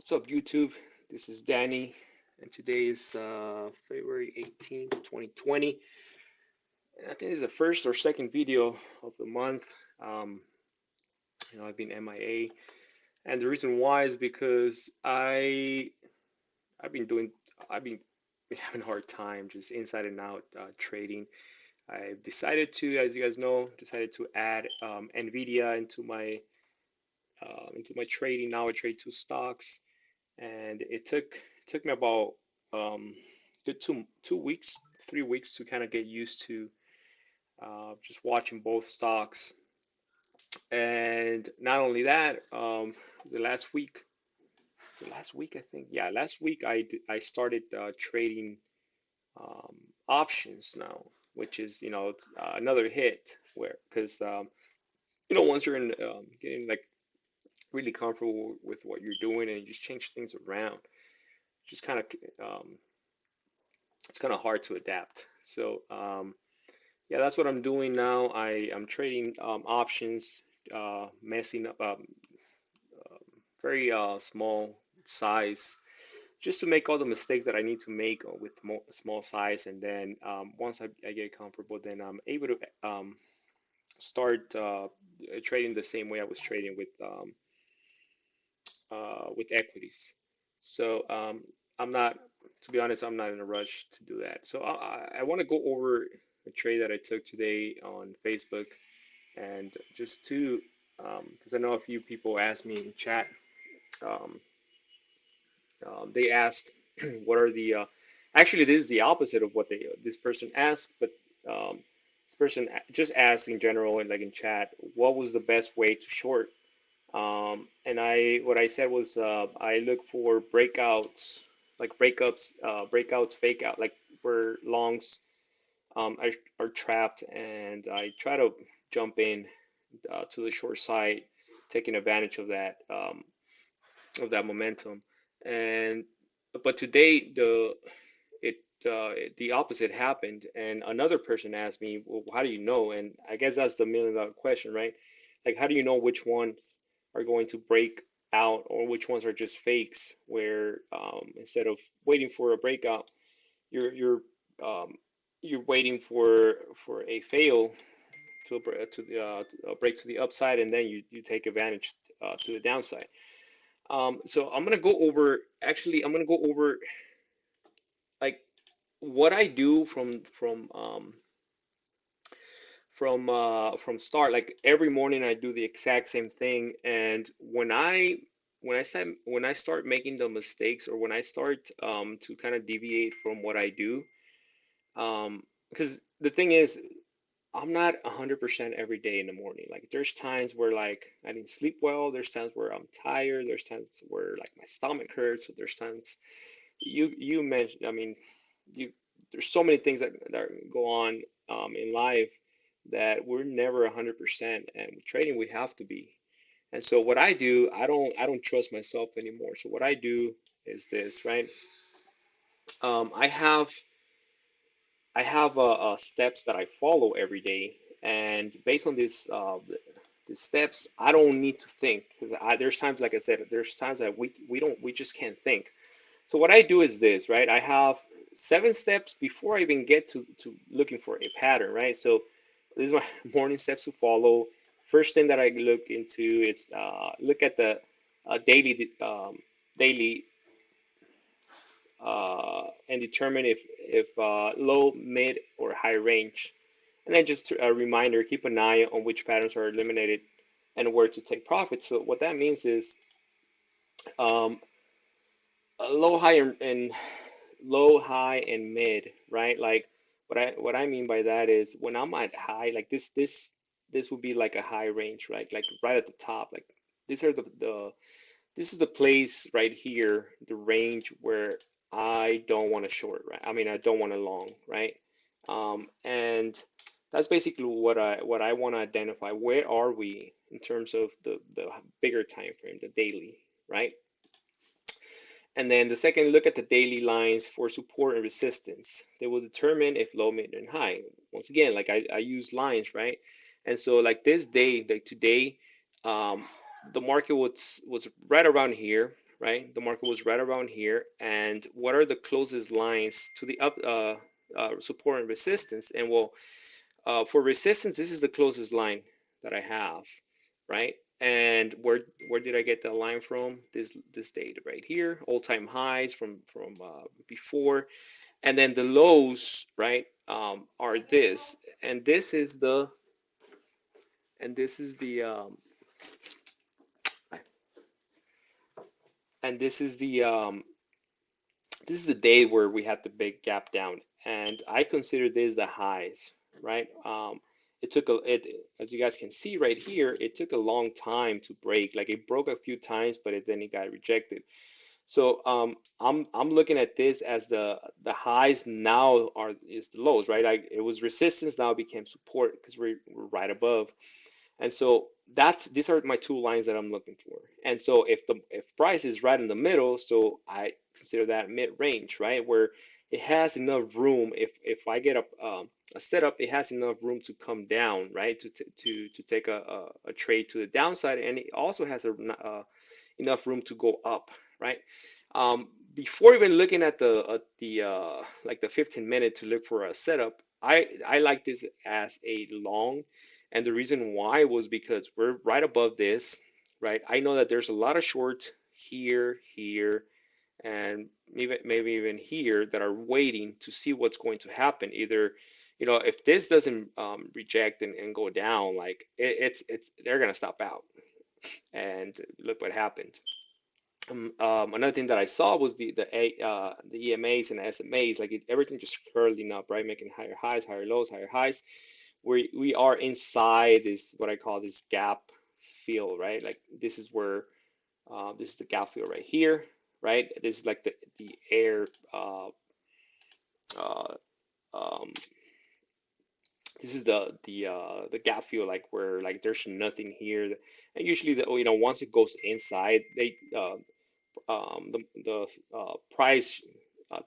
What's up, YouTube? This is Danny, and today is February 18th, 2020. And I think it's the first or second video of the month. Um, I've been MIA, and the reason why is because I've been doing I've been having a hard time just inside and out trading. I decided to, as you guys know, decided to add NVIDIA into my trading. Now I trade two stocks, and it took me about good two weeks, 3 weeks to kind of get used to just watching both stocks. And not only that, the last week I think, yeah, last week I started trading um, options now, which is it's, another hit where because once you're in getting like really comfortable with what you're doing and you just change things around, just kind of um, it's kind of hard to adapt. So yeah, that's what I'm doing now. I'm trading options, messing up very small size, just to make all the mistakes that I need to make with small size. And then once I get comfortable, then I'm able to start trading the same way I was trading with equities. So I'm not, to be honest, I'm not in a rush to do that. So I want to go over a trade that I took today on Facebook, and just to, because I know a few people asked me in chat, um, they asked, what are the, actually this is the opposite of what this person asked, but um, this person just asked in general and like in chat, what was the best way to short? And what I said was, I look for breakouts, like breakouts, fake out, like where longs are trapped, and I try to jump in to the short side, taking advantage of that momentum. And but today it the opposite happened, and another person asked me, well, how do you know? And I guess that's the $1 million question, right? Like, how do you know which ones are going to break out or which ones are just fakes? Where instead of waiting for a breakout, you're um, you're waiting for a fail to a break to the upside, and then you take advantage to the downside. So I'm gonna go over. Actually, I'm gonna go over like what I do from start. Like every morning, I do the exact same thing, and when I start making the mistakes, or when I start to kind of deviate from what I do, because the thing is, I'm not 100% every day in the morning. Like there's times where like I didn't sleep well, there's times where I'm tired, there's times where like my stomach hurts, so there's times you mentioned, I mean, you there's so many things that go on in life that we're never 100%, and with trading we have to be. And so what I do, I don't trust myself anymore. So what I do is this, right? I have steps that I follow every day, and based on these steps, I don't need to think because there's times, like I said, there's times that we just can't think. So what I do is this, right? I have 7 steps before I even get to looking for a pattern, right? So these are my morning steps to follow. First thing that I look into is look at the daily and determine if low, mid, or high range. And then just a reminder, keep an eye on which patterns are eliminated and where to take profit. So what that means is um, low, high, and low, high, and mid, right? Like what I mean by that is when I'm at high, like this would be like a high range, right? Like right at the top. Like these are the this is the place right here, the range where I don't want to short, right? I mean, I don't want to long, right? And that's basically what I want to identify. Where are we in terms of the bigger time frame, the daily, right? And then the second, look at the daily lines for support and resistance. They will determine if low, mid, and high. Once again, like I use lines, right? And so like this day, like today, um, the market was right around here, right? The market was right around here. And what are the closest lines to the up support and resistance? And well, for resistance, this is the closest line that I have, right? And where did I get that line from? This data right here, all-time highs from before, and then the lows, right, are this, and this is the and this is the and this is the day where we had the big gap down, and I consider this the highs, right? It took as you guys can see right here, it took a long time to break. Like it broke a few times, but then it got rejected. So I'm looking at this as the highs now are is the lows, right? It was resistance, now it became support because we're right above. And so that's these are my two lines that I'm looking for. And so if price is right in the middle, so I consider that mid-range, right? Where it has enough room. If I get a setup, it has enough room to come down, right? To take a trade to the downside, and it also has enough room to go up, right? Before even looking at the like the 15-minute to look for a setup, I like this as a long, and the reason why was because we're right above this, right? I know that there's a lot of shorts here, here, and maybe even here that are waiting to see what's going to happen. Either, if this doesn't reject and go down, like it's they're gonna stop out. And look what happened. Another thing that I saw was the EMAs and SMAs, like everything just curling up, right, making higher highs, higher lows, higher highs. We are inside this what I call this gap fill, right? Like this is the gap fill right here, right? This is like the air uh, um, this is the gap fill, like where like there's nothing here. And usually once it goes inside, the price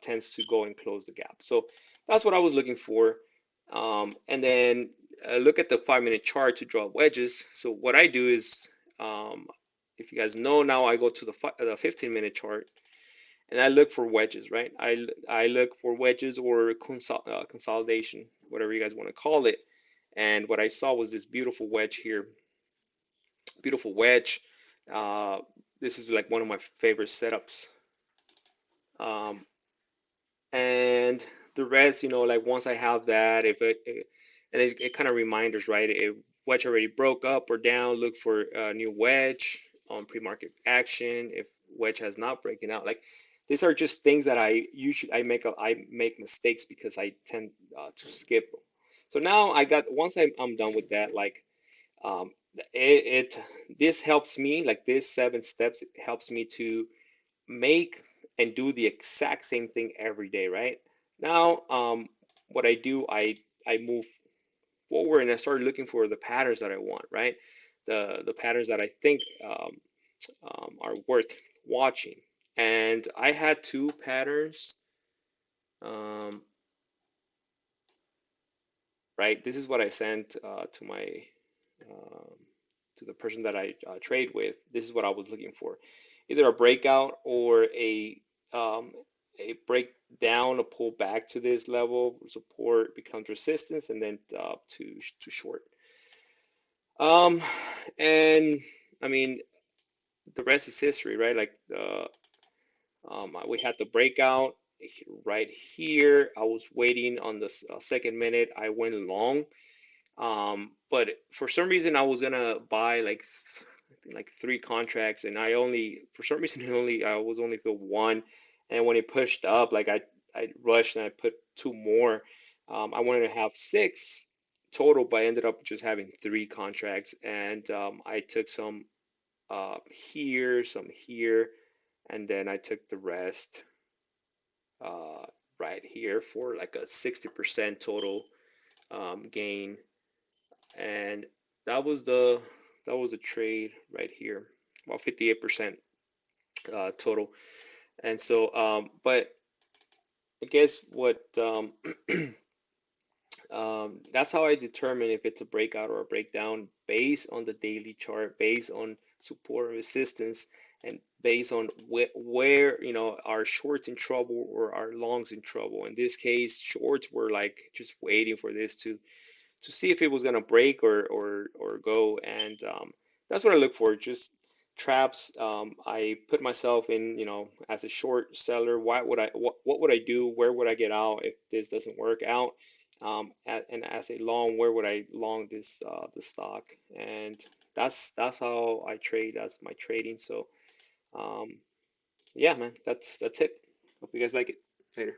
tends to go and close the gap. So that's what I was looking for. And then look at the 5-minute chart to draw wedges. So what I do is, um, if you guys know now, I go to the 15-minute chart and I look for wedges, right? I look for wedges or consolidation, whatever you guys want to call it. And what I saw was this beautiful wedge here, beautiful wedge. Uh, this is like one of my favorite setups. Um, and the rest, like once I have that, and it kind of reminders, right? If wedge already broke up or down, look for a new wedge on pre-market action. If wedge has not broken out, like these are just things that I make mistakes because I tend to skip. So now once I'm done with that, like um, this helps me, like this 7 steps helps me to make and do the exact same thing every day, right? Now, what I do, I move forward and I start looking for the patterns that I want, right? The patterns that I think are worth watching. And I had two patterns, um, right? This is what I sent um, to the person that I trade with. This is what I was looking for, either a breakout or um, a breakdown, a pull back to this level, support becomes resistance, and then to short. Um, and I mean, the rest is history, right? Like we had the breakout right here. I was waiting on the 2nd minute. I went long. But for some reason I was gonna buy I think like 3 contracts, and for some reason I was only filled one, and when it pushed up, like I rushed and I put 2 more. I wanted to have 6 total, but I ended up just having 3 contracts, and I took some here, some here, and then I took the rest uh, right here for like a 60% total gain. And that was the that was a trade right here, about 58% total. And so, but I guess what that's how I determine if it's a breakout or a breakdown based on the daily chart, based on support and resistance, and based on where, our shorts in trouble or our longs in trouble. In this case, shorts were like just waiting for this to see if it was gonna break or go, and that's what I look for. Just traps. I put myself in, as a short seller. What would I do? Where would I get out if this doesn't work out? And as a long, where would I long the stock? And that's how I trade. That's my trading. So um, yeah, man, that's it. Hope you guys like it. Later.